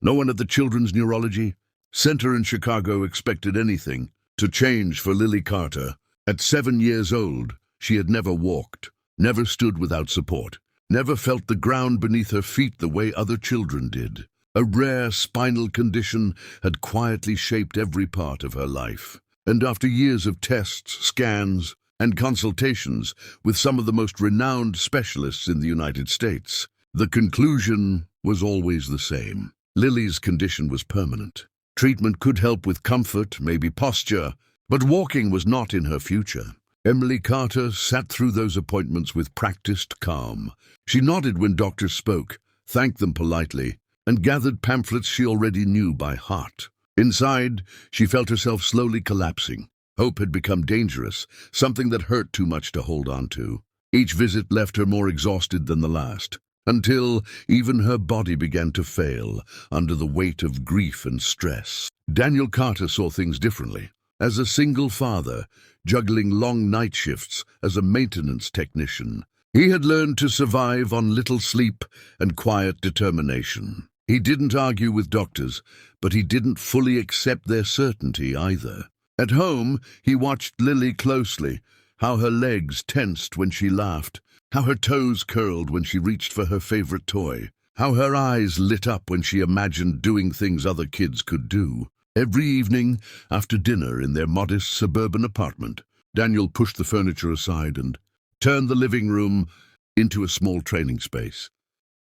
No one at the Children's Neurology Center in Chicago expected anything to change for Lily Carter. At 7 years old, she had never walked, never stood without support, never felt the ground beneath her feet the way other children did. A rare spinal condition had quietly shaped every part of her life. And after years of tests, scans, and consultations with some of the most renowned specialists in the United States, the conclusion was always the same. Lily's condition was permanent. Treatment could help with comfort, maybe posture, but walking was not in her future. Emily Carter sat through those appointments with practiced calm. She nodded when doctors spoke, thanked them politely, and gathered pamphlets she already knew by heart. Inside, she felt herself slowly collapsing. Hope had become dangerous, something that hurt too much to hold on to. Each visit left her more exhausted than the last, until even her body began to fail under the weight of grief and stress. Daniel Carter saw things differently. As a single father, juggling long night shifts as a maintenance technician, he had learned to survive on little sleep and quiet determination. He didn't argue with doctors, but he didn't fully accept their certainty either. At home, he watched Lily closely, how her legs tensed when she laughed, how her toes curled when she reached for her favorite toy, how her eyes lit up when she imagined doing things other kids could do. Every evening, after dinner in their modest suburban apartment, Daniel pushed the furniture aside and turned the living room into a small training space.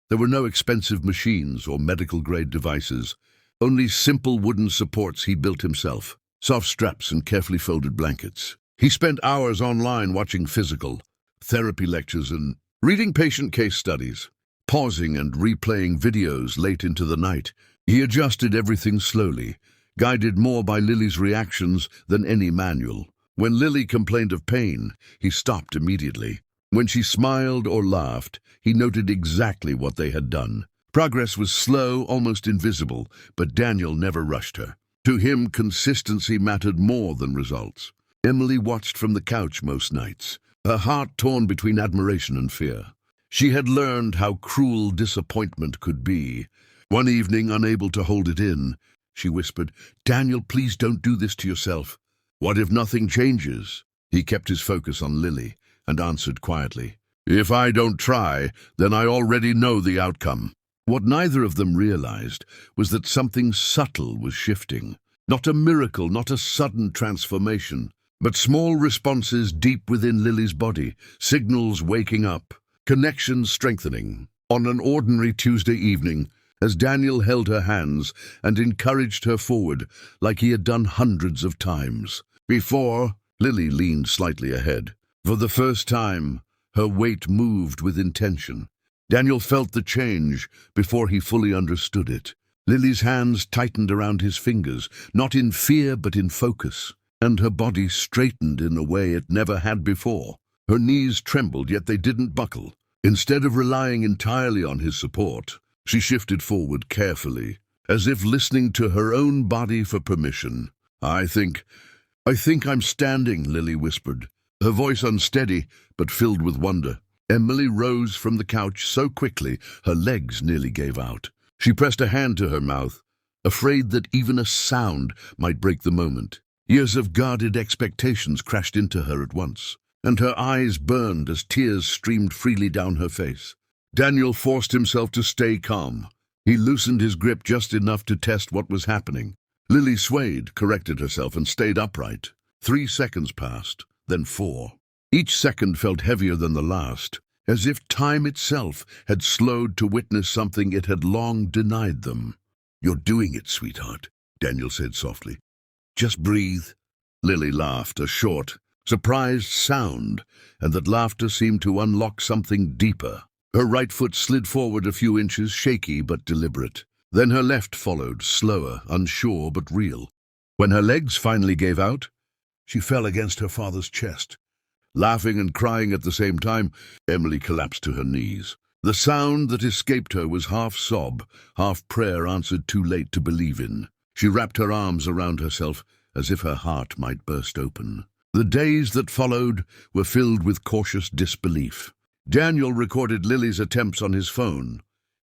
There were no expensive machines or medical-grade devices, only simple wooden supports he built himself, soft straps and carefully folded blankets. He spent hours online watching physical therapy lectures and reading patient case studies, pausing and replaying videos late into the night. He adjusted everything slowly, guided more by Lily's reactions than any manual. When Lily complained of pain, he stopped immediately. When she smiled or laughed, he noted exactly what they had done. Progress was slow, almost invisible, but Daniel never rushed her. To him, consistency mattered more than results. Emily watched from the couch most nights, her heart torn between admiration and fear. She had learned how cruel disappointment could be. One evening, unable to hold it in, she whispered, "Daniel, please don't do this to yourself. What if nothing changes?" He kept his focus on Lily and answered quietly, "If I don't try, then I already know the outcome." What neither of them realized was that something subtle was shifting. Not a miracle, not a sudden transformation, but small responses deep within Lily's body, signals waking up, connections strengthening. On an ordinary Tuesday evening, as Daniel held her hands and encouraged her forward like he had done hundreds of times before, Lily leaned slightly ahead. For the first time, her weight moved with intention. Daniel felt the change before he fully understood it. Lily's hands tightened around his fingers, not in fear but in focus, and her body straightened in a way it never had before. Her knees trembled, yet they didn't buckle. Instead of relying entirely on his support, she shifted forward carefully, as if listening to her own body for permission. I think I'm standing," Lily whispered, her voice unsteady but filled with wonder. Emily rose from the couch so quickly her legs nearly gave out. She pressed a hand to her mouth, afraid that even a sound might break the moment. Years of guarded expectations crashed into her at once, and her eyes burned as tears streamed freely down her face. Daniel forced himself to stay calm. He loosened his grip just enough to test what was happening. Lily swayed, corrected herself, and stayed upright. 3 seconds passed, then 4. Each second felt heavier than the last, as if time itself had slowed to witness something it had long denied them. "You're doing it, sweetheart," Daniel said softly. "Just breathe." Lily laughed, a short, surprised sound, and that laughter seemed to unlock something deeper. Her right foot slid forward a few inches, shaky but deliberate. Then her left followed, slower, unsure but real. When her legs finally gave out, she fell against her father's chest. Laughing and crying at the same time, Emily collapsed to her knees. The sound that escaped her was half sob, half prayer answered too late to believe in. She wrapped her arms around herself as if her heart might burst open. The days that followed were filled with cautious disbelief. Daniel recorded Lily's attempts on his phone.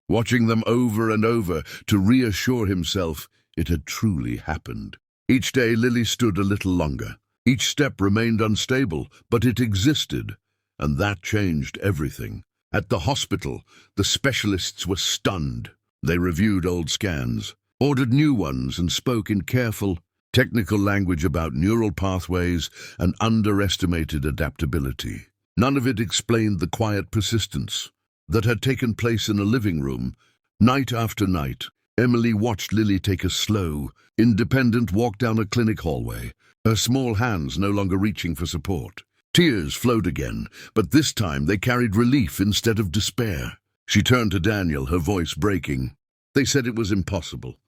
watching them over and over to reassure himself it had truly happened. Each day Lily stood a little longer. Each step remained unstable, but it existed, and that changed everything. At the hospital, the specialists were stunned. They reviewed old scans, ordered new ones, and spoke in careful, technical language about neural pathways and underestimated adaptability. None of it explained the quiet persistence that had taken place in a living room. Night after night, Emily watched Lily take a slow, independent walk down a clinic hallway, her small hands no longer reaching for support. Tears flowed again, but this time they carried relief instead of despair. She turned to Daniel, her voice breaking. "They said it was impossible."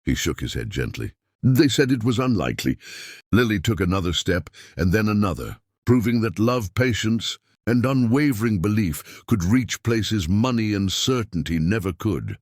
He shook his head gently. "They said it was unlikely." Lily took another step, and then another, proving that love, patience, and unwavering belief could reach places money and certainty never could.